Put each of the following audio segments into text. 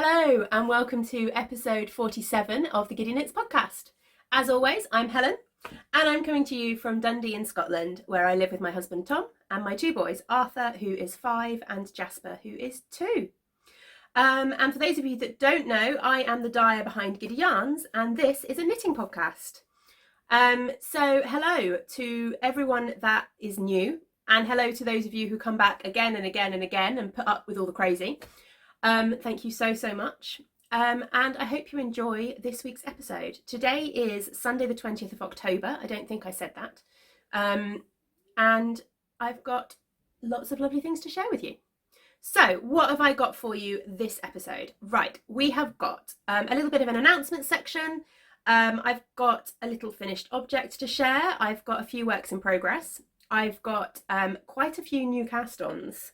Hello and welcome to episode 47 of the Giddy Knits Podcast. As always, I'm Helen and I'm coming to you from Dundee in Scotland, where I live with my husband Tom and my two boys, Arthur, who is 5, and Jasper, who is 2. And for those of you that don't know, I am the dyer behind Giddy Yarns, and this is a knitting podcast. So hello to everyone that is new, and hello to those of you who come back again and again and again and put up with all the crazy. Thank you so much. And I hope you enjoy this week's episode. Today is Sunday the 20th of October. I don't think I said that. And I've got lots of lovely things to share with you. So what have I got for you this episode? Right, we have got a little bit of an announcement section. I've got a little finished object to share. I've got a few works in progress. I've got quite a few new cast-ons.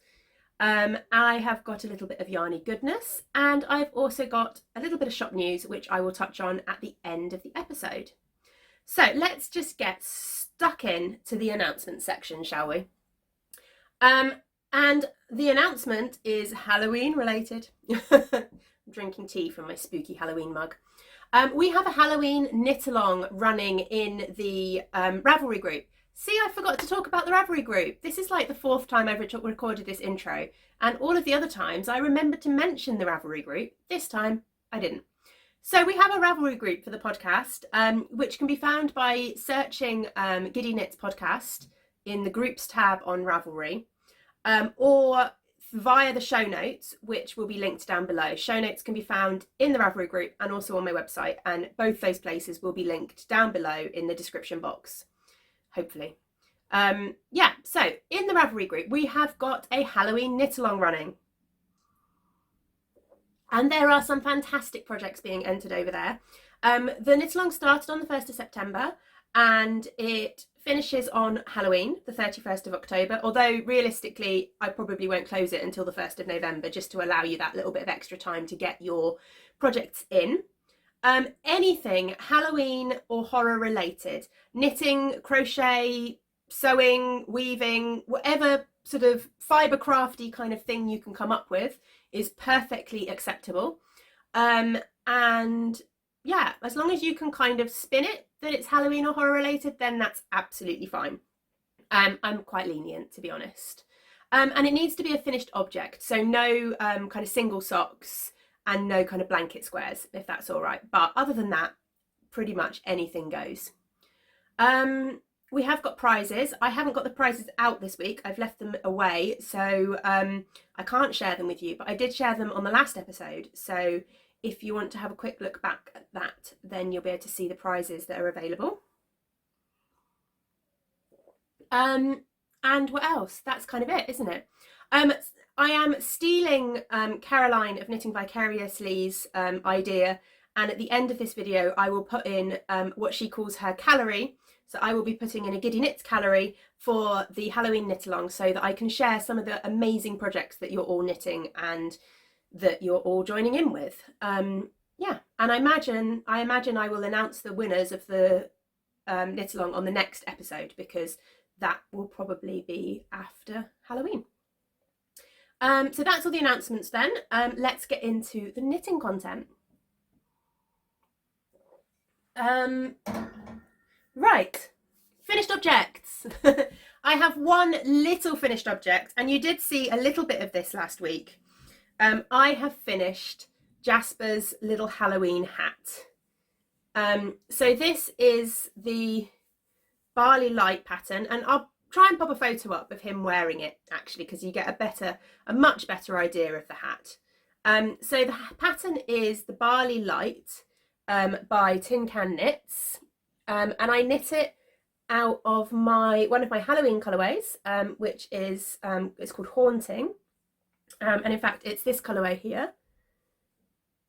I have got a little bit of yarny goodness, and I've also got a little bit of shop news, which I will touch on at the end of the episode. So let's just get stuck in to the announcement section, shall we? And the announcement is Halloween related. I'm drinking tea from my spooky Halloween mug. We have a Halloween knit along running in the Ravelry Group. See, I forgot to talk about the Ravelry Group. This is like the 4th time I've recorded this intro, and all of the other times I remembered to mention the Ravelry Group. This time I didn't. So we have a Ravelry Group for the podcast, which can be found by searching Giddy Knits Podcast in the Groups tab on Ravelry, or via the show notes, which will be linked down below. Show notes can be found in the Ravelry Group and also on my website, and both those places will be linked down below in the description box. Hopefully. So in the Ravelry Group, we have got a Halloween knit along running. And there are some fantastic projects being entered over there. The knit along started on the 1st of September and it finishes on Halloween, the 31st of October, although realistically, I probably won't close it until the 1st of November, just to allow you that little bit of extra time to get your projects in. Anything Halloween or horror related, knitting, crochet, sewing, weaving, whatever sort of fibre crafty kind of thing you can come up with is perfectly acceptable. And yeah, as long as you can kind of spin it that it's Halloween or horror related, then that's absolutely fine. I'm quite lenient, to be honest. And it needs to be a finished object, so no kind of single socks and no kind of blanket squares, if that's all right. But other than that, pretty much anything goes. We have got prizes. I haven't got the prizes out this week. I've left them away, so I can't share them with you, but I did share them on the last episode. So if you want to have a quick look back at that, then you'll be able to see the prizes that are available. And what else? That's kind of it, isn't it? I am stealing Caroline of Knitting Vicariously's idea, and at the end of this video I will put in what she calls her calorie. So I will be putting in a Giddy Knits calorie for the Halloween knit along, so that I can share some of the amazing projects that you're all knitting and that you're all joining in with. Yeah, and I imagine I will announce the winners of the knit along on the next episode, because that will probably be after Halloween. So that's all the announcements then. Let's get into the knitting content. Right, finished objects. I have one little finished object, and you did see a little bit of this last week. I have finished Jasper's little Halloween hat. So this is the Barley Light pattern, and I'll try and pop a photo up of him wearing it, actually, because you get a much better idea of the hat. So the pattern is the Barley Light by Tin Can Knits, and I knit it out of one of my Halloween colourways, which is it's called Haunting, and in fact it's this colourway here.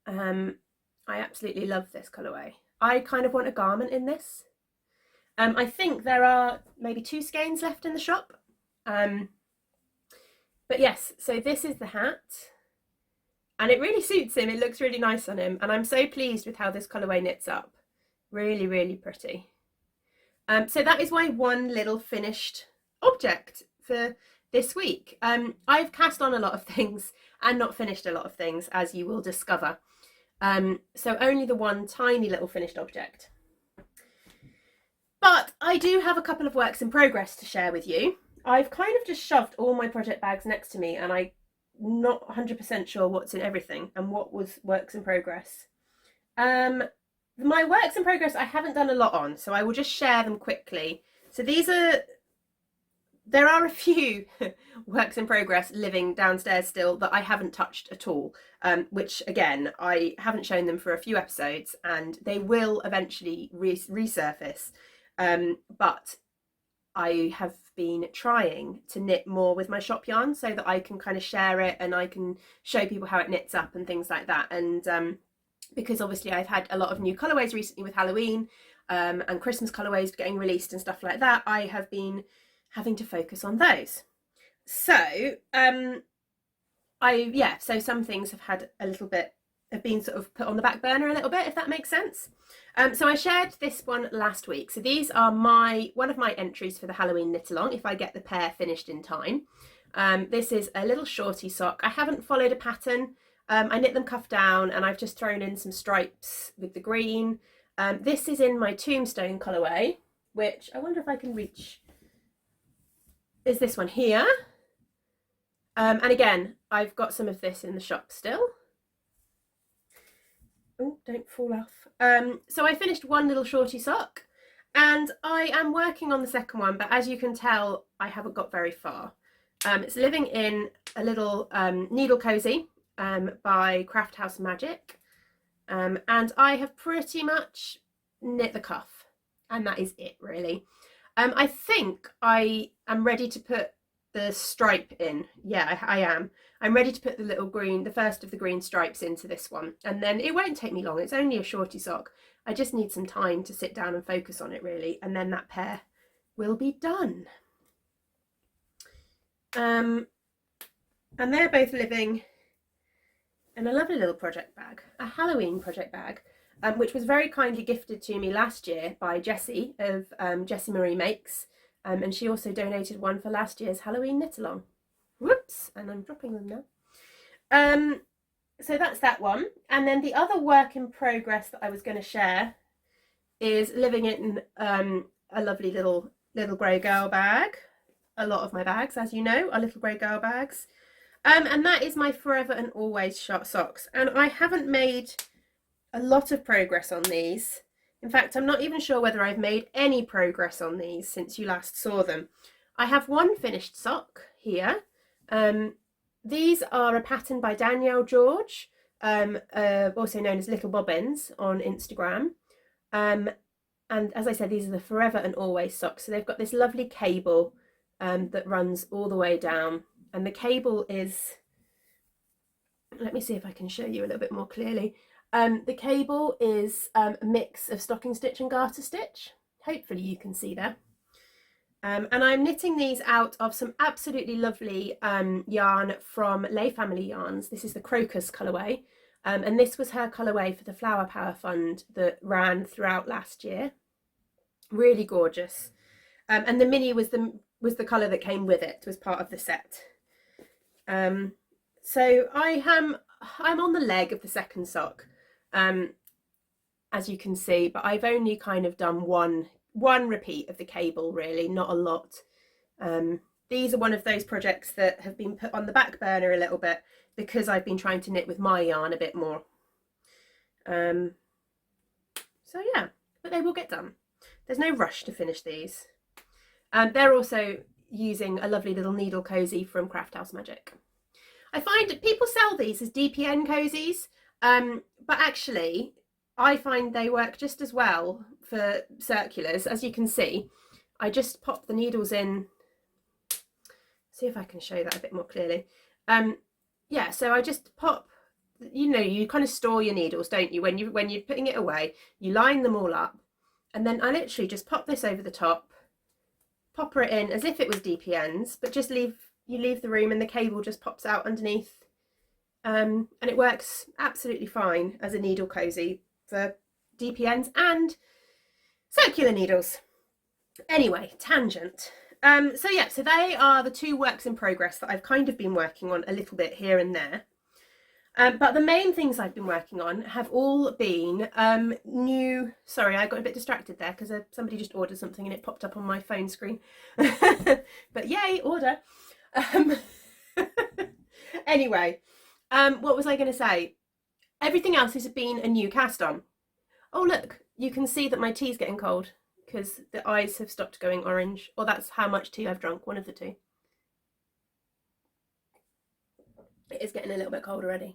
I absolutely love this colourway. I kind of want a garment in this. I think there are maybe 2 skeins left in the shop. But yes, so this is the hat. And it really suits him. It looks really nice on him. And I'm so pleased with how this colourway knits up. Really, really pretty. So that is my one little finished object for this week. I've cast on a lot of things and not finished a lot of things, as you will discover. So only the one tiny little finished object. But I do have a couple of works in progress to share with you. I've kind of just shoved all my project bags next to me, and I'm not 100% sure what's in everything and what was works in progress. My works in progress I haven't done a lot on, so I will just share them quickly. So there are a few works in progress living downstairs still that I haven't touched at all, which again, I haven't shown them for a few episodes, and they will eventually resurface. But I have been trying to knit more with my shop yarn so that I can kind of share it and I can show people how it knits up and things like that. And because obviously I've had a lot of new colourways recently with Halloween and Christmas colourways getting released and stuff like that, I have been having to focus on those. So so some things have had a little bit, have been sort of put on the back burner a little bit, if that makes sense. So I shared this one last week. So these are one of my entries for the Halloween knit along, if I get the pair finished in time. This is a little shorty sock. I haven't followed a pattern. I knit them cuff down, and I've just thrown in some stripes with the green. This is in my Tombstone colourway, which I wonder if I can reach, is this one here. And again, I've got some of this in the shop still. Oh, don't fall off. So I finished one little shorty sock, and I am working on the second one, but as you can tell, I haven't got very far. It's living in a little needle cozy by Craft House Magic, and I have pretty much knit the cuff, and that is it really. I think I am ready to put the stripe in. Yeah, I am. I'm ready to put the little green, the first of the green stripes into this one, and then it won't take me long. It's only a shorty sock. I just need some time to sit down and focus on it really, and then that pair will be done. And they're both living in a lovely little project bag, a Halloween project bag, which was very kindly gifted to me last year by Jessie of Jessie Marie Makes, and she also donated one for last year's Halloween knit along. Whoops, and I'm dropping them now. So that's that one. And then the other work in progress that I was going to share is living in a lovely little grey girl bag. A lot of my bags, as you know, are little grey girl bags. And that is my Forever and Always socks. And I haven't made a lot of progress on these. In fact, I'm not even sure whether I've made any progress on these since you last saw them. I have one finished sock here. These are a pattern by Danielle George, also known as Little Bobbins on Instagram. And as I said, these are the Forever and Always socks. So they've got this lovely cable that runs all the way down. And the cable is, let me see if I can show you a little bit more clearly. The cable is a mix of stocking stitch and garter stitch. Hopefully you can see there. And I'm knitting these out of some absolutely lovely yarn from Lay Family Yarns. This is the Crocus colourway, and this was her colourway for the Flower Power Fund that ran throughout last year. Really gorgeous. And the mini was the colour that came with it, was part of the set. So I'm on the leg of the second sock, as you can see, but I've only kind of done one repeat of the cable really, not a lot. These are one of those projects that have been put on the back burner a little bit because I've been trying to knit with my yarn a bit more. So yeah, but they will get done. There's no rush to finish these. They're also using a lovely little needle cozy from Craft House Magic. I find that people sell these as DPN cozies, but actually I find they work just as well for circulars. As you can see, I just pop the needles in. See if I can show that a bit more clearly. Yeah, so I just pop, you know, you kind of store your needles, don't you? When you're putting it away, you line them all up, and then I literally just pop this over the top, popper it in as if it was DPNs, but just leave the room and the cable just pops out underneath. And it works absolutely fine as a needle cozy for DPNs and circular needles. Anyway, tangent. So they are the two works in progress that I've kind of been working on a little bit here and there. But the main things I've been working on have all been new. Sorry, I got a bit distracted there because somebody just ordered something and it popped up on my phone screen. But yay, order. Anyway, what was I going to say? Everything else has been a new cast on. Oh, look, you can see that my tea's getting cold because the eyes have stopped going orange. Or that's how much tea I've drunk, one of the two. It is getting a little bit cold already.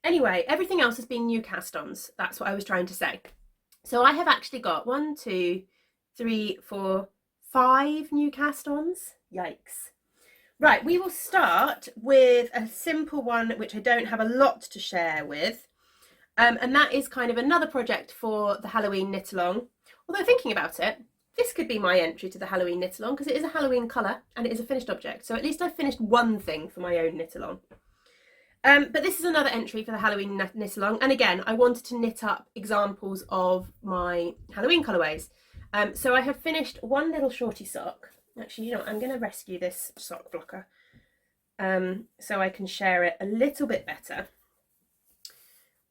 Anyway, everything else has been new cast-ons. That's what I was trying to say. So I have actually got 1, 2, 3, 4, 5 new cast-ons. Yikes. Right, we will start with a simple one, which I don't have a lot to share with. And that is kind of another project for the Halloween knit-along. Although thinking about it, this could be my entry to the Halloween knit-along because it is a Halloween colour and it is a finished object. So at least I've finished one thing for my own knit-along. But this is another entry for the Halloween knit-along. And again, I wanted to knit up examples of my Halloween colourways. So I have finished one little shorty sock. Actually, you know what, I'm going to rescue this sock blocker so I can share it a little bit better.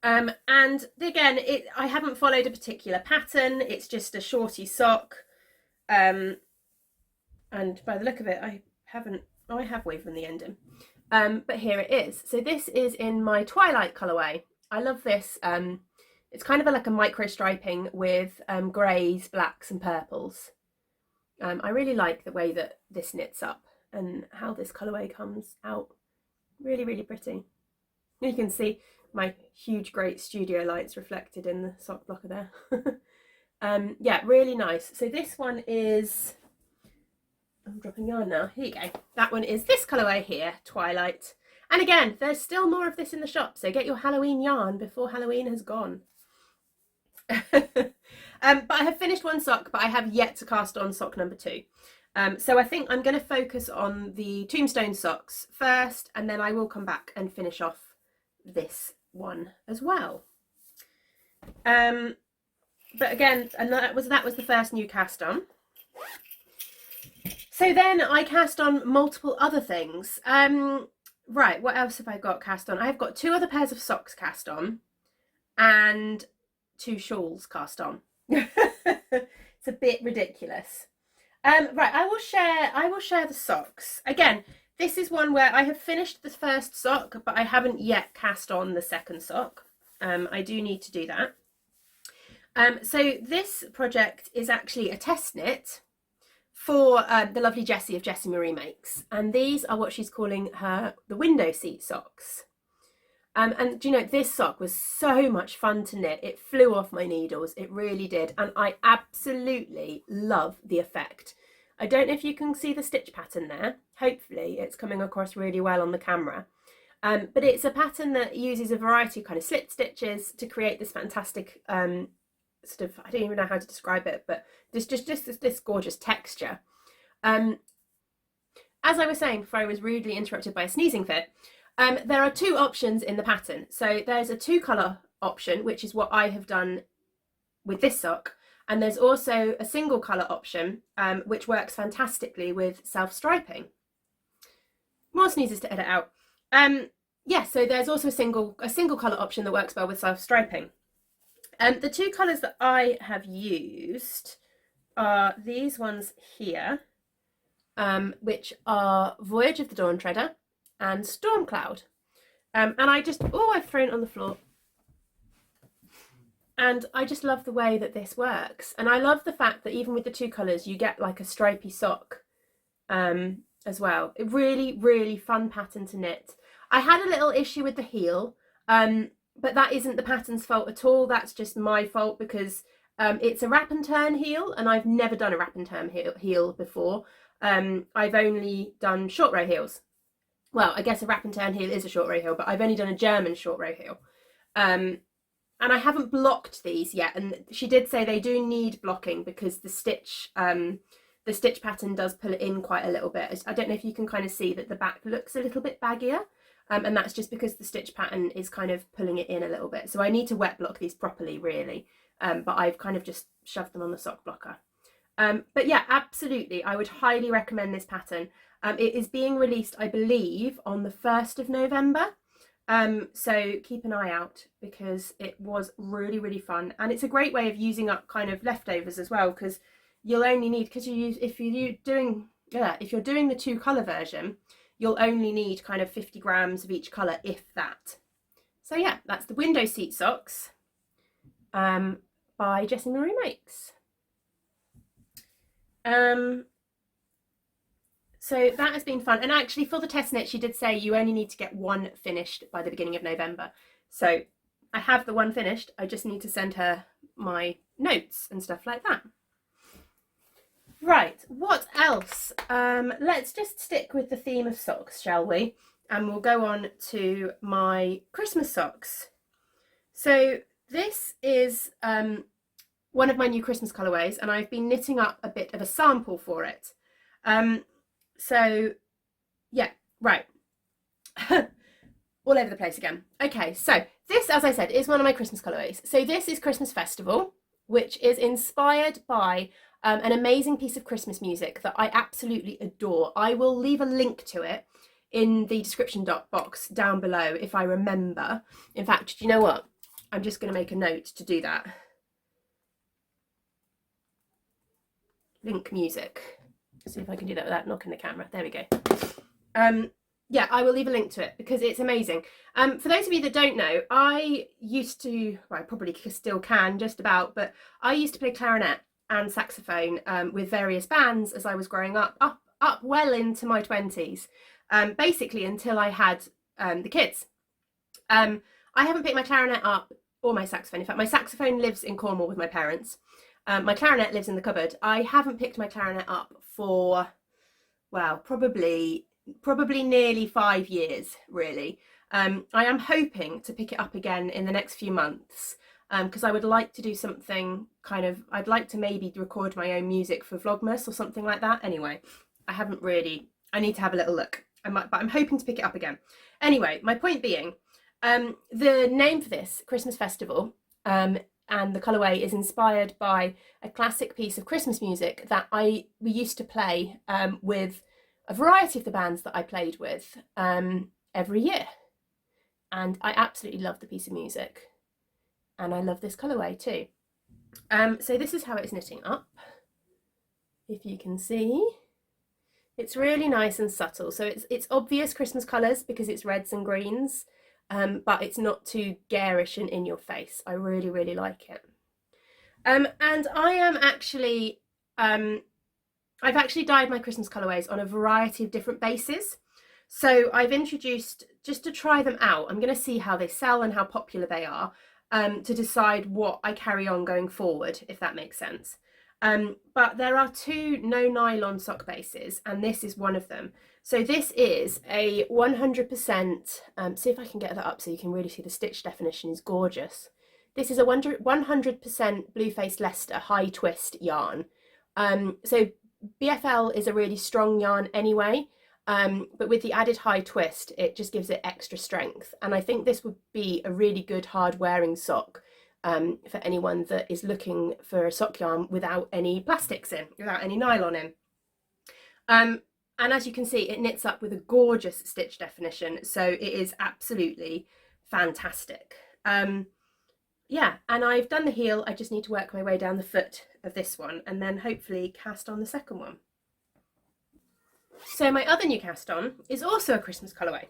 And again, I haven't followed a particular pattern. It's just a shorty sock. And by the look of it, I have woven the ending. But here it is. So this is in my Twilight colourway. I love this. It's kind of like a micro striping with greys, blacks and purples. I really like the way that this knits up and how this colourway comes out. Really, really pretty. You can see my huge, great studio lights reflected in the sock blocker there. Yeah, really nice. So this one is, I'm dropping yarn now. Here you go. That one is this colourway here, Twilight. And again, there's still more of this in the shop, so get your Halloween yarn before Halloween has gone. But I have finished one sock, but I have yet to cast on sock number 2. So I think I'm going to focus on the Tombstone socks first, and then I will come back and finish off this one as well. But again, and that was the first new cast on. So then I cast on multiple other things. Right, what else have I got cast on? I've got 2 other pairs of socks cast on and 2 shawls cast on. It's a bit ridiculous. Right, I will share the socks. Again, this is one where I have finished the first sock, but I haven't yet cast on the second sock. I do need to do that. So this project is actually a test knit for the lovely Jessie of Jessie Marie Makes, and these are what she's calling the window seat socks. And do you know, this sock was so much fun to knit. It flew off my needles, it really did, and I absolutely love the effect. I don't know if you can see the stitch pattern there. Hopefully it's coming across really well on the camera. But it's a pattern that uses a variety of kind of slip stitches to create this fantastic sort of, I don't even know how to describe it, but just this gorgeous texture. As I was saying before I was rudely interrupted by a sneezing fit, there are 2 options in the pattern. So there's a 2 colour option, which is what I have done with this sock, and there's also a single colour option, which works fantastically with self-striping. More sneezes to edit out. Yeah, so there's also a single colour option that works well with self-striping. The 2 colours that I have used are these ones here, which are Voyage of the Dawn Treader and Storm Cloud. And I've thrown it on the floor. And I just love the way that this works. And I love the fact that even with the 2 colours, you get like a stripy sock as well. A really, really fun pattern to knit. I had a little issue with the heel, but that isn't the pattern's fault at all. That's just my fault because it's a wrap and turn heel, and I've never done a wrap and turn heel before. I've only done short row heels. Well, I guess a wrap and turn heel is a short row heel, but I've only done a German short row heel. And I haven't blocked these yet. And she did say they do need blocking because the stitch pattern does pull it in quite a little bit. I don't know if you can kind of see that the back looks a little bit baggier. And that's just because the stitch pattern is kind of pulling it in a little bit. So I need to wet block these properly, really. But I've kind of just shoved them on the sock blocker. But yeah, absolutely, I would highly recommend this pattern. It is being released, I believe, on the 1st of November. So keep an eye out, because it was really, really fun. And it's a great way of using up kind of leftovers as well, because you'll only need, because if you're doing the 2 colour version, you'll only need kind of 50 grams of each colour, if that. So yeah, that's the window seat socks by Jessie Marie Makes. So that has been fun. And actually, for the test knit, she did say you only need to get 1 finished by the beginning of November. So I have the 1 finished. I just need to send her my notes and stuff like that. Right, what else? Let's just stick with the theme of socks, shall we? And we'll go on to my Christmas socks. So this is one of my new Christmas colourways, and I've been knitting up a bit of a sample for it. So yeah, right. All over the place again. Okay, so this, as I said, is one of my Christmas colourways. So this is Christmas Festival, which is inspired by an amazing piece of Christmas music that I absolutely adore. I will leave a link to it in the description box down below if I remember. In fact, do you know what? I'm just going to make a note to do that. Link music. See if I can do that without knocking the camera. There we go. Yeah, I will leave a link to it because it's amazing. For those of you that don't know, I used to, well, I probably still can just about, but I used to play clarinet and saxophone with various bands as I was growing up well into my 20s, basically until I had the kids. I haven't picked my clarinet up or my saxophone. In fact, my saxophone lives in Cornwall with my parents. My clarinet lives in the cupboard. I haven't picked my clarinet up for, well, probably nearly 5 years, really. I am hoping to pick it up again in the next few months, because I would like to do something kind of, I'd like to maybe record my own music for Vlogmas or something like that. Anyway, I need to have a little look. But I'm hoping to pick it up again. Anyway, my point being, the name for this, Christmas Festival, and the colourway is inspired by a classic piece of Christmas music that we used to play with a variety of the bands that I played with every year. And I absolutely love the piece of music. And I love this colourway too. So this is how it is knitting up. If you can see, it's really nice and subtle. So it's obvious Christmas colours because it's reds and greens. But it's not too garish and in your face. I really, really like it. And I am actually, I've actually dyed my Christmas colourways on a variety of different bases. So I've introduced, just to try them out, I'm going to see how they sell and how popular they are, to decide what I carry on going forward, if that makes sense. But there are 2 no nylon sock bases, and this is one of them. So this is a 100%, see if I can get that up so you can really see the stitch definition is gorgeous. This is a 100% Blue-Faced Leicester high twist yarn. So BFL is a really strong yarn anyway, but with the added high twist, it just gives it extra strength. And I think this would be a really good hard wearing sock for anyone that is looking for a sock yarn without any plastics in, without any nylon in. And as you can see, it knits up with a gorgeous stitch definition, so it is absolutely fantastic. Yeah, and I've done the heel. I just need to work my way down the foot of this one and then hopefully cast on the second one. So my other new cast on is also a Christmas colourway.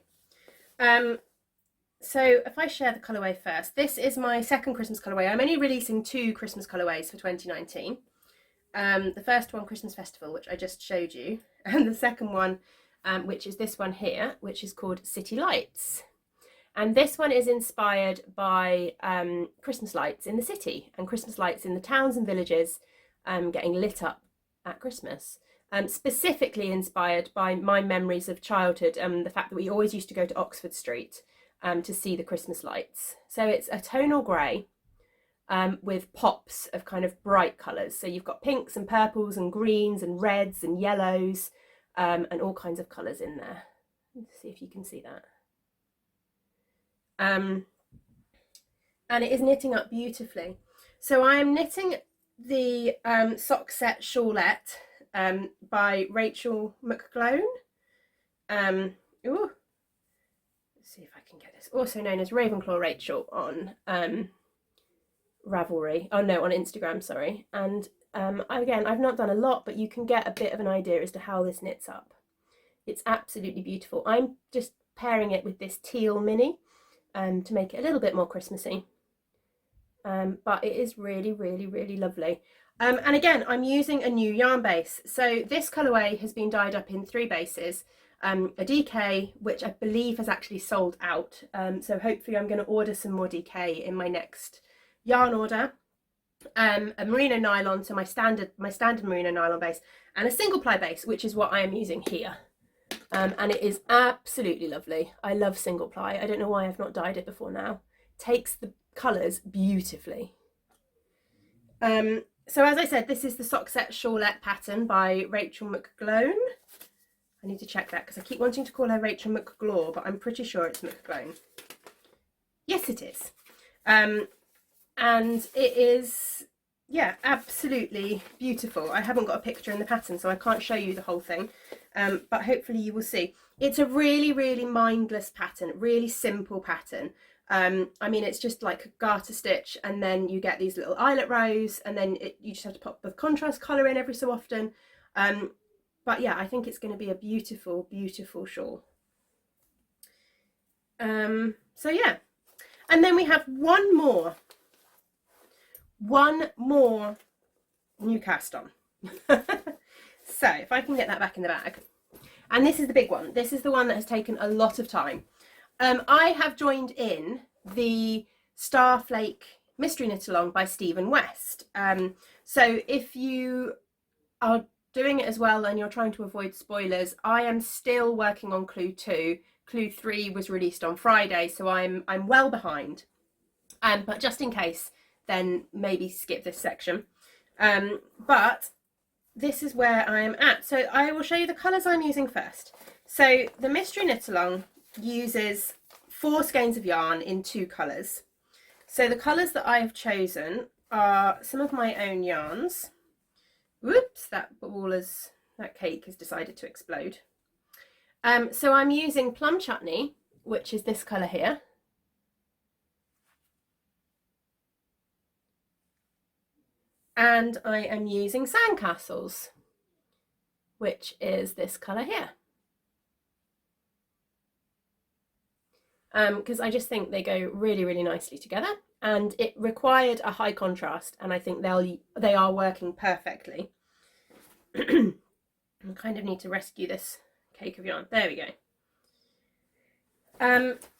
So if I share the colourway first, this is my second Christmas colourway. I'm only releasing 2 Christmas colourways for 2019. The first one, Christmas Festival, which I just showed you, and the second one, which is this one here, which is called City Lights. And this one is inspired by Christmas lights in the city and Christmas lights in the towns and villages getting lit up at Christmas. Specifically inspired by my memories of childhood and the fact that we always used to go to Oxford Street to see the Christmas lights. So it's a tonal grey with pops of kind of bright colours. So you've got pinks and purples and greens and reds and yellows and all kinds of colours in there. Let's see if you can see that. And it is knitting up beautifully. So I am knitting the sock set shawlette by Rachel McGlone. Ooh, let's see if I can get this. Also known as Ravenclaw Rachel on Ravelry. Oh no, on Instagram, sorry. And again, I've not done a lot, but you can get a bit of an idea as to how this knits up. It's absolutely beautiful. I'm just pairing it with this teal mini to make it a little bit more Christmassy. But it is really, really, really lovely. And again, I'm using a new yarn base. So this colourway has been dyed up in 3 bases. A DK, which I believe has actually sold out. So hopefully I'm going to order some more DK in my next yarn order. A merino nylon, so my standard merino nylon base, and a single ply base, which is what I am using here. And it is absolutely lovely. I love single ply. I don't know why I've not dyed it before now. Takes the colours beautifully. So as I said, this is the sock set shawlette pattern by Rachel McGlone. I need to check that because I keep wanting to call her Rachel McGlaw, but I'm pretty sure it's McGlone. Yes, it is. And it is, yeah, absolutely beautiful. I haven't got a picture in the pattern, so I can't show you the whole thing, but hopefully you will see. It's a really, really mindless pattern, really simple pattern. I mean, it's just like a garter stitch, and then you get these little eyelet rows, and then you just have to pop the contrast colour in every so often. But yeah, I think it's going to be a beautiful, beautiful shawl. So yeah, and then we have one more new cast on. So if I can get that back in the bag, and this is the big one. This is the one that has taken a lot of time. I have joined in the Starflake Mystery Knit Along by Stephen West. So if you are doing it as well and you're trying to avoid spoilers, I am still working on Clue 2. Clue 3 was released on Friday, so I'm well behind. But just in case, then maybe skip this section. But this is where I am at. So I will show you the colours I'm using first. So the Mystery Knit Along uses 4 skeins of yarn in 2 colours. So the colours that I have chosen are some of my own yarns. Whoops, that cake has decided to explode. So I'm using Plum Chutney, which is this colour here. And I am using Sandcastles, which is this colour here. Because I just think they go really, really nicely together, and it required a high contrast, and I think they are working perfectly. I kind of need to rescue this cake of yarn. There we go.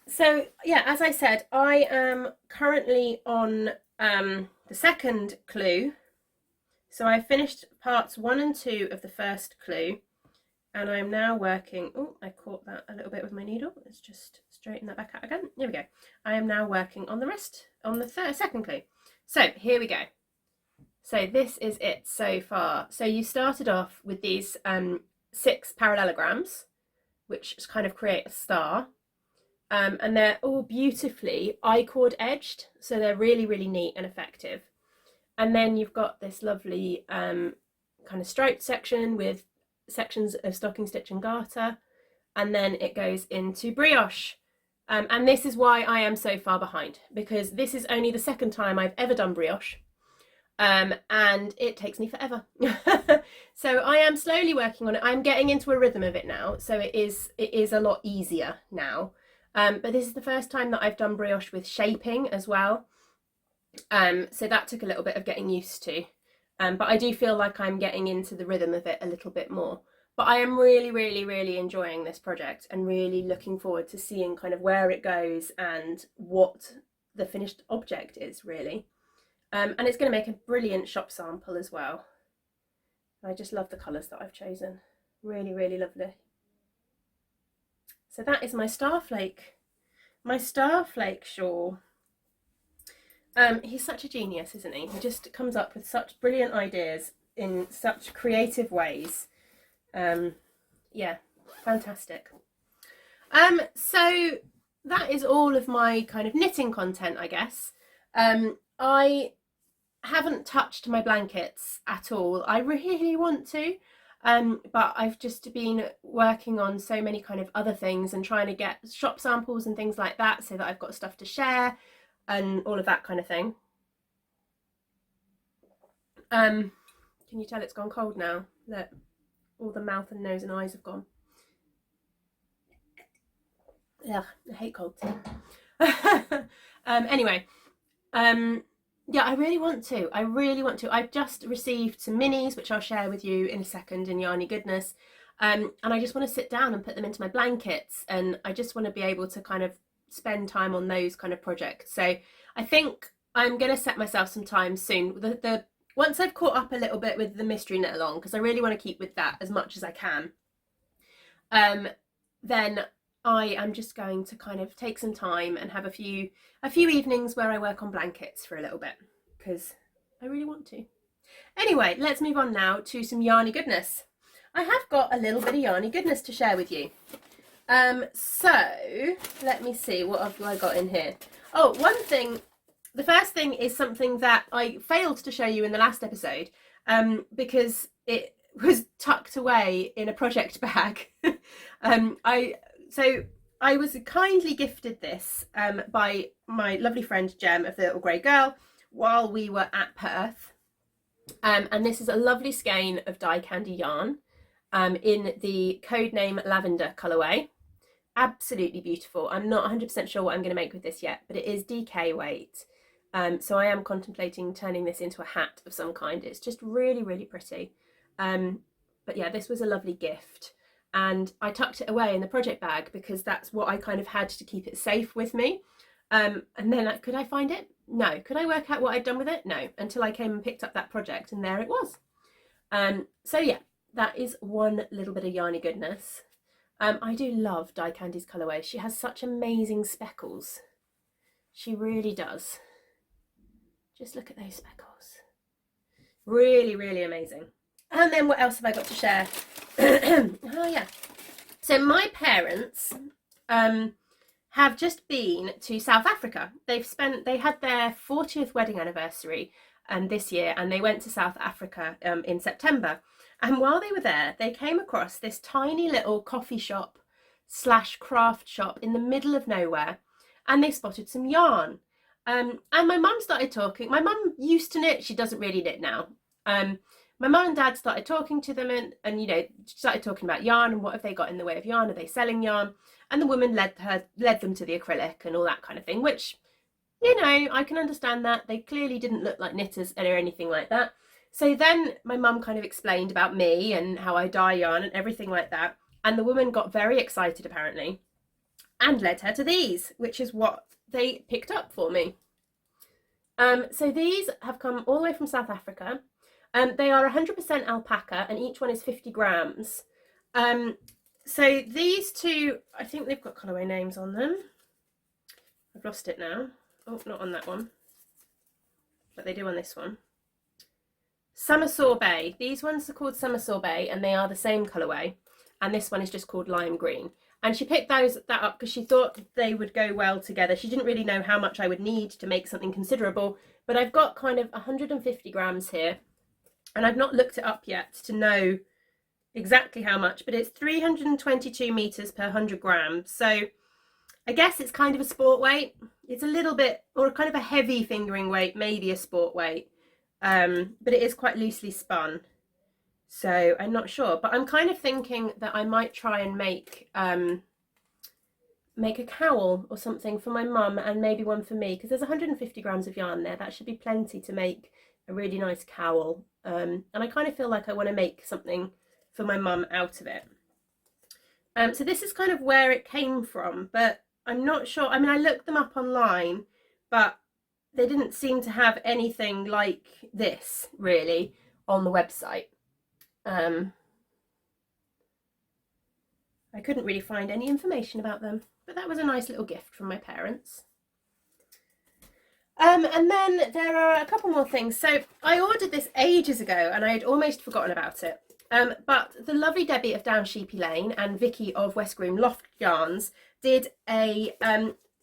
So yeah, as I said, I am currently on the second clue. So I finished parts 1 and 2 of the first clue, and I'm now working. Oh, I caught that a little bit with my needle. Let's just straighten that back out again. There we go. I am now working on the rest, on the second clue. So here we go. So this is it so far. So you started off with these 6 parallelograms, which kind of create a star. And they're all beautifully I-cord edged. So they're really, really neat and effective. And then you've got this lovely kind of striped section with sections of stocking stitch and garter. And then it goes into brioche. And this is why I am so far behind, because this is only the second time I've ever done brioche. And it takes me forever. So I am slowly working on it. I'm getting into a rhythm of it now, so it is a lot easier now. But this is the first time that I've done brioche with shaping as well. So that took a little bit of getting used to. But I do feel like I'm getting into the rhythm of it a little bit more. But I am really, really, really enjoying this project and really looking forward to seeing kind of where it goes and what the finished object is, really. And it's going to make a brilliant shop sample as well. I just love the colours that I've chosen. Really, really lovely. So that is my Starflake shawl. He's such a genius, isn't he? He just comes up with such brilliant ideas in such creative ways. Yeah, fantastic. So that is all of my kind of knitting content, I guess. I haven't touched my blankets at all. I really want to, but I've just been working on so many kind of other things and trying to get shop samples and things like that so that I've got stuff to share and all of that kind of thing. Can you tell it's gone cold now? Look, all the mouth and nose and eyes have gone. Ugh, I hate cold tea. Anyway, yeah, I really want to. I've just received some minis, which I'll share with you in a second in Yarny Goodness. And I just want to sit down and put them into my blankets, and I just want to be able to kind of spend time on those kind of projects. So I think I'm going to set myself some time soon. Once I've caught up a little bit with the mystery knit along, because I really want to keep with that as much as I can, then I am just going to kind of take some time and have a few evenings where I work on blankets for a little bit, because I really want to. Anyway, let's move on now to some Yarny Goodness. I have got a little bit of Yarny Goodness to share with you. So let me see, what have I got in here? Oh, one thing. The first thing is something that I failed to show you in the last episode, because it was tucked away in a project bag. So I was kindly gifted this by my lovely friend Jem of the Little Grey Girl while we were at Perth. And this is a lovely skein of dye candy yarn in the codename Lavender colourway. Absolutely beautiful. I'm not 100% sure what I'm going to make with this yet, but it is DK weight. So I am contemplating turning this into a hat of some kind. It's just really, really pretty. But yeah, this was a lovely gift. And I tucked it away in the project bag because that's what I kind of had to keep it safe with me. And then could I find it? No. Could I work out what I'd done with it? No, until I came and picked up that project, and there it was. So yeah, that is one little bit of Yarny Goodness. I do love Dye Candy's colourway. She has such amazing speckles. She really does. Just look at those speckles. Really, really amazing. And then what else have I got to share? Oh yeah. So my parents have just been to South Africa. They had their 40th wedding anniversary this year, and they went to South Africa in September. And while they were there, they came across this tiny little coffee shop / craft shop in the middle of nowhere, and they spotted some yarn. And my mum started talking. My mum used to knit. She doesn't really knit now. My mum and dad started talking to them and you know, started talking about yarn and what have they got in the way of yarn? Are they selling yarn? And the woman led them to the acrylic and all that kind of thing, which, you know, I can understand that. They clearly didn't look like knitters or anything like that. So then my mum kind of explained about me and how I dye yarn and everything like that. And the woman got very excited apparently and led her to these, which is what they picked up for me. So these have come all the way from South Africa. They are 100% alpaca and each one is 50 grams. So these two, I think they've got colourway names on them. I've lost it now. Oh, not on that one, but they do on this one. Summer Sorbet. These ones are called Summer Sorbet and they are the same colourway. And this one is just called Lime Green. And she picked that up because she thought they would go well together. She didn't really know how much I would need to make something considerable, but I've got kind of 150 grams here. And I've not looked it up yet to know exactly how much, but it's 322 meters per 100 grams. So I guess it's kind of a sport weight. It's a little bit, or kind of a heavy fingering weight, maybe a sport weight, but it is quite loosely spun. So I'm not sure, but I'm kind of thinking that I might try and make a cowl or something for my mum and maybe one for me, because there's 150 grams of yarn there. That should be plenty to make a really nice cowl. And I kind of feel like I want to make something for my mum out of it. So this is kind of where it came from, but I'm not sure. I mean, I looked them up online, but they didn't seem to have anything like this really on the website. I couldn't really find any information about them, but that was a nice little gift from my parents. And then there are a couple more things. So I ordered this ages ago and I had almost forgotten about it. But the lovely Debbie of Down Sheepy Lane and Vicky of West Groom Loft Yarns did a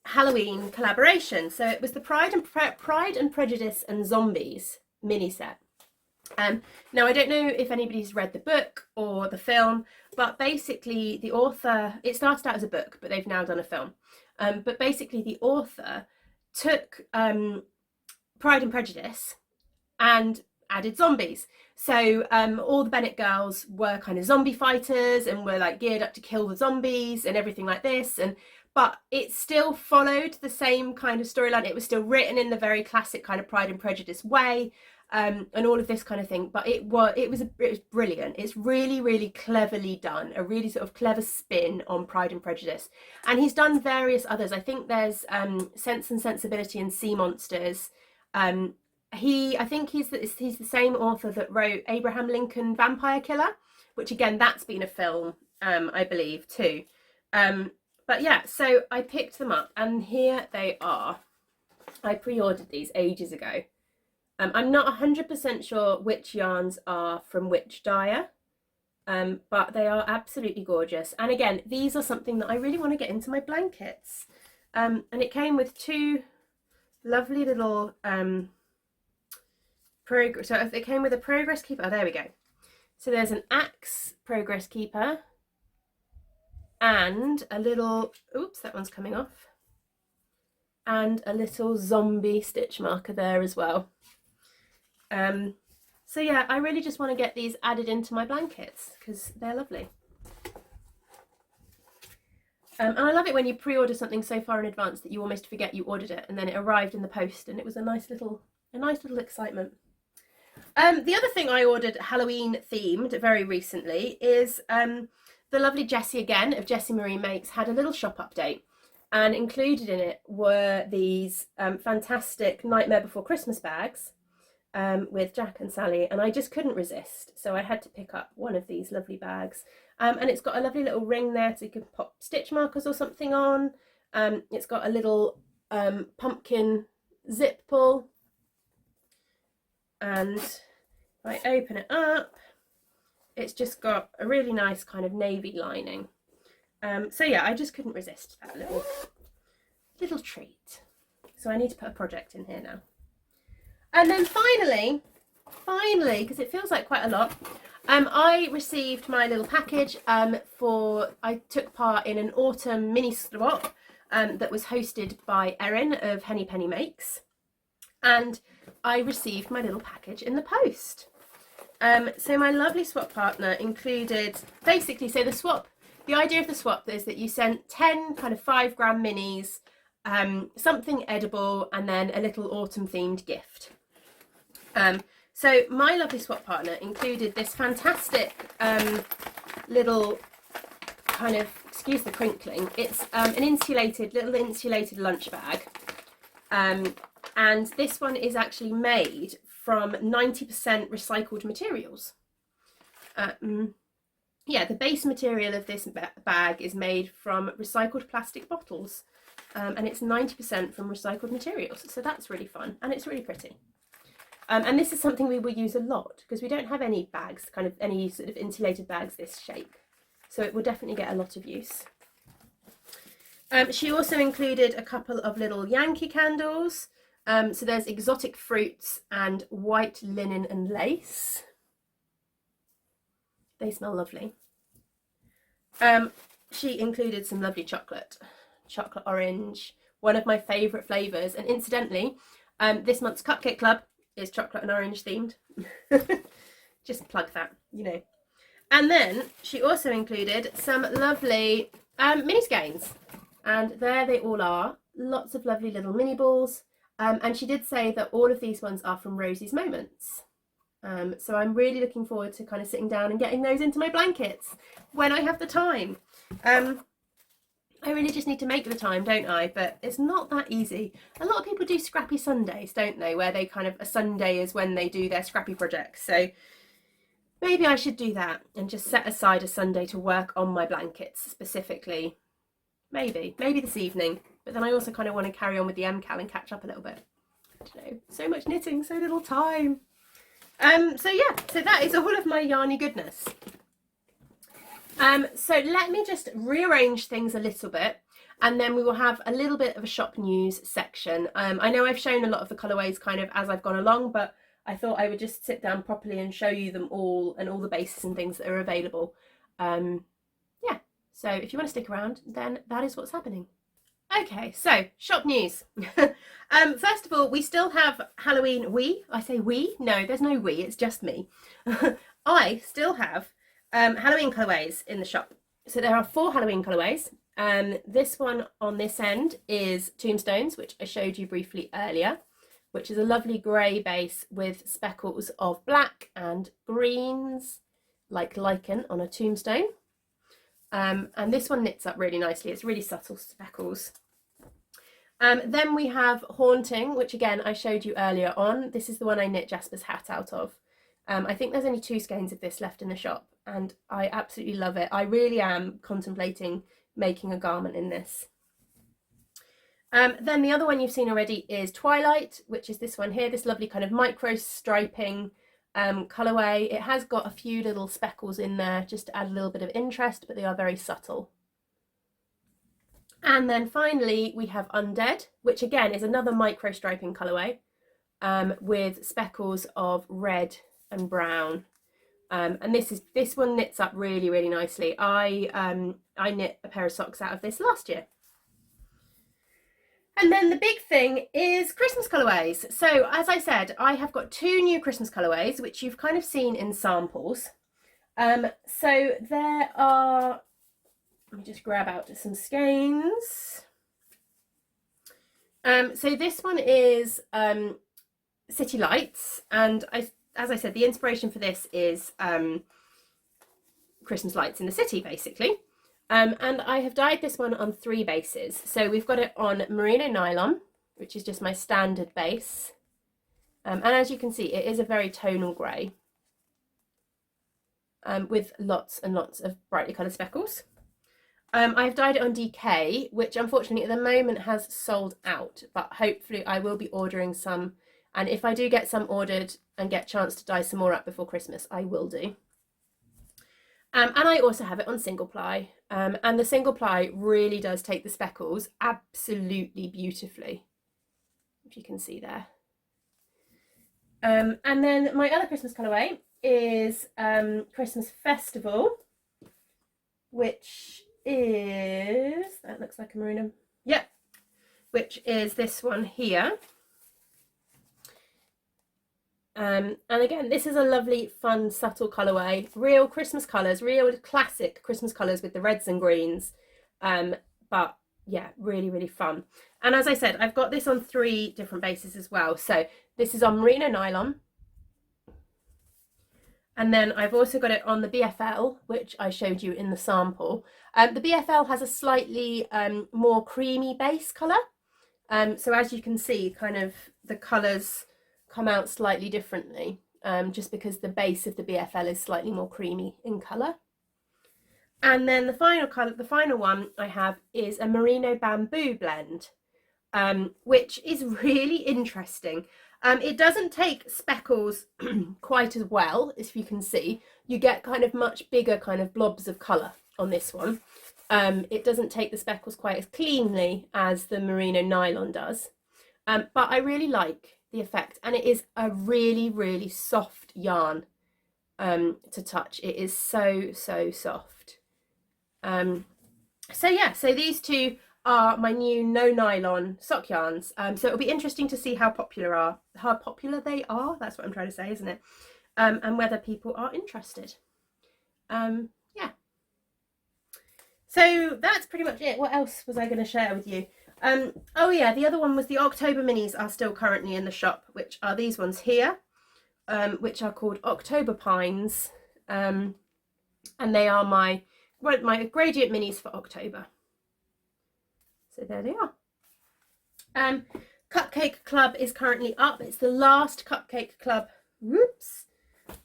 Halloween collaboration. So it was the Pride and Prejudice and Zombies mini set. Now, I don't know if anybody's read the book or the film, but basically the author, it started out as a book, but they've now done a film. But basically the author took Pride and Prejudice and added zombies. So all the Bennett girls were kind of zombie fighters and were like geared up to kill the zombies and everything like this. But it still followed the same kind of storyline. It was still written in the very classic kind of Pride and Prejudice way. And all of this kind of thing, but it was brilliant. It's really, really cleverly done, a really sort of clever spin on Pride and Prejudice. And he's done various others. I think there's Sense and Sensibility and Sea Monsters. I think he's the same author that wrote Abraham Lincoln Vampire Killer, which again, that's been a film, I believe too. But yeah, so I picked them up and here they are. I pre-ordered these ages ago. I'm not 100% sure which yarns are from which dyer, but they are absolutely gorgeous. And again, these are something that I really want to get into my blankets. And it came with two lovely little so it came with a progress keeper. Oh, there we go. So there's an axe progress keeper and a little, oops, that one's coming off, and a little zombie stitch marker there as well. So yeah, I really just want to get these added into my blankets because they're lovely. And I love it when you pre-order something so far in advance that you almost forget you ordered it and then it arrived in the post and it was a nice little excitement. The other thing I ordered Halloween themed very recently is the lovely Jessie again of Jessie Marie Makes had a little shop update, and included in it were these fantastic Nightmare Before Christmas bags with Jack and Sally, and I just couldn't resist, so I had to pick up one of these lovely bags. And it's got a lovely little ring there so you can pop stitch markers or something on. It's got a little pumpkin zip pull, and if I open it up, it's just got a really nice kind of navy lining. So yeah, I just couldn't resist that little treat. So I need to put a project in here now. And then finally, because it feels like quite a lot, I received my little package I took part in an autumn mini swap that was hosted by Erin of Henny Penny Makes, and I received my little package in the post. So my lovely swap partner included, basically, so the idea of the swap is that you sent 10 kind of 5-gram minis, something edible, and then a little autumn themed gift. So my lovely swap partner included this fantastic little kind of, excuse the crinkling, it's an little insulated lunch bag, and this one is actually made from 90% recycled materials. Yeah, the base material of this bag is made from recycled plastic bottles, and it's 90% from recycled materials, so that's really fun and it's really pretty. And this is something we will use a lot because we don't have any bags, kind of any sort of insulated bags this shape. So it will definitely get a lot of use. She also included a couple of little Yankee candles. So there's exotic fruits and white linen and lace. They smell lovely. She included some lovely chocolate orange, one of my favourite flavours. And incidentally, this month's Cupcake Club is chocolate and orange themed. Just plug that, you know. And then she also included some lovely mini skeins, and there they all are, lots of lovely little mini balls, and she did say that all of these ones are from Rosie's Moments. So I'm really looking forward to kind of sitting down and getting those into my blankets when I have the time. I really just need to make the time, don't I? But it's not that easy. A lot of people do scrappy Sundays, don't they? Where they kind of, a Sunday is when they do their scrappy projects. So maybe I should do that and just set aside a Sunday to work on my blankets specifically. Maybe this evening. But then I also kind of want to carry on with the MCAL and catch up a little bit. I don't know, so much knitting, so little time. So yeah, so that is all of my yarny goodness. So let me just rearrange things a little bit, and then we will have a little bit of a shop news section. I know I've shown a lot of the colourways kind of as I've gone along, but I thought I would just sit down properly and show you them all and all the bases and things that are available. Yeah, so if you want to stick around, then that is what's happening. Okay, so shop news. First of all, we still have Halloween. I say we? No, there's no we, it's just me. I still have Halloween colourways in the shop. So there are 4 Halloween colourways. This one on this end is Tombstones, which I showed you briefly earlier, which is a lovely grey base with speckles of black and greens, like lichen on a tombstone. And this one knits up really nicely. It's really subtle speckles. Then we have Haunting, which again I showed you earlier on. This is the one I knit Jasper's hat out of. I think there's only 2 skeins of this left in the shop, and I absolutely love it. I really am contemplating making a garment in this. Then the other one you've seen already is Twilight, which is this one here, this lovely kind of micro striping colourway. It has got a few little speckles in there just to add a little bit of interest, but they are very subtle. And then finally we have Undead, which again is another micro striping colourway with speckles of red and brown. And this one knits up really, really nicely. I knit a pair of socks out of this last year. And then the big thing is Christmas colourways. So as I said, I have got 2 new Christmas colourways, which you've kind of seen in samples. So there are, let me just grab out some skeins. So this one is City Lights, and as I said, the inspiration for this is Christmas lights in the city, basically. And I have dyed this one on 3 bases. So we've got it on merino nylon, which is just my standard base. And as you can see, it is a very tonal grey with lots and lots of brightly coloured speckles. I've dyed it on DK, which unfortunately at the moment has sold out, but hopefully I will be ordering some. And if I do get some ordered and get a chance to dye some more up before Christmas, I will do. And I also have it on single ply. And the single ply really does take the speckles absolutely beautifully, if you can see there. And then my other Christmas colourway is Christmas Festival, which is, that looks like a merino, yep, which is this one here. And again, this is a lovely, fun, subtle colourway, real Christmas colours, real classic Christmas colours with the reds and greens, but yeah, really, really fun. And as I said, I've got this on 3 different bases as well. So this is on merino nylon, and then I've also got it on the BFL, which I showed you in the sample. The BFL has a slightly more creamy base colour, so as you can see, kind of the colours come out slightly differently, just because the base of the BFL is slightly more creamy in colour. And then the final one I have is a merino bamboo blend, which is really interesting. It doesn't take speckles quite as well, as you can see. You get kind of much bigger kind of blobs of colour on this one. It doesn't take the speckles quite as cleanly as the merino nylon does, but I really like the effect, and it is a really, really soft yarn to touch. It is so soft. So yeah, so these 2 are my new no nylon sock yarns. So it'll be interesting to see how popular they are. That's what I'm trying to say, isn't it? And whether people are interested. Yeah. So that's pretty much it. What else was I going to share with you? Oh yeah, the other one was the October minis are still currently in the shop, which are these ones here, which are called October Pines, and they are my gradient minis for October. So there they are. Cupcake Club is currently up. It's the last Cupcake Club. Whoops.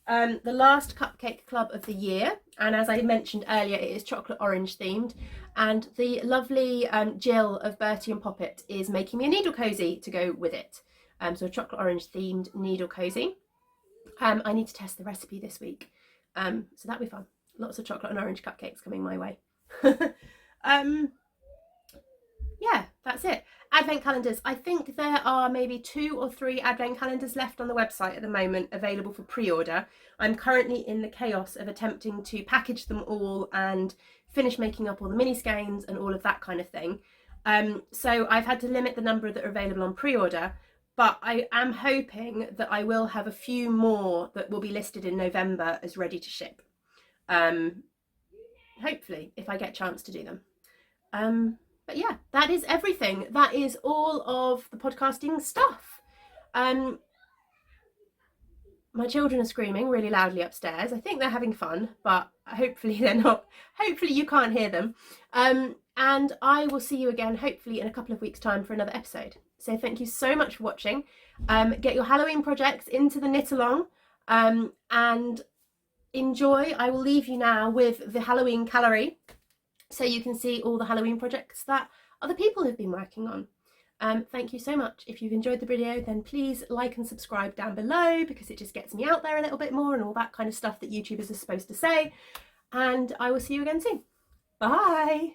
The last Cupcake Club of the year, and as I mentioned earlier, it is chocolate orange themed, and the lovely Jill of Bertie and Poppet is making me a needle cozy to go with it. So a chocolate orange themed needle cozy. I need to test the recipe this week, so that'll be fun. Lots of chocolate and orange cupcakes coming my way. Yeah, that's it. Advent calendars. I think there are maybe 2 or 3 advent calendars left on the website at the moment available for pre-order. I'm currently in the chaos of attempting to package them all and finish making up all the mini skeins and all of that kind of thing. So I've had to limit the number that are available on pre-order, but I am hoping that I will have a few more that will be listed in November as ready to ship. Hopefully, if I get a chance to do them. But yeah, that is everything. That is all of the podcasting stuff. My children are screaming really loudly upstairs. I think they're having fun, but hopefully they're not. Hopefully you can't hear them. And I will see you again, hopefully in a couple of weeks' time for another episode. So thank you so much for watching. Get your Halloween projects into the knit along and enjoy. I will leave you now with the Halloween calorie, so you can see all the Halloween projects that other people have been working on. Thank you so much. If you've enjoyed the video, then please like and subscribe down below, because it just gets me out there a little bit more and all that kind of stuff that YouTubers are supposed to say. And I will see you again soon. Bye.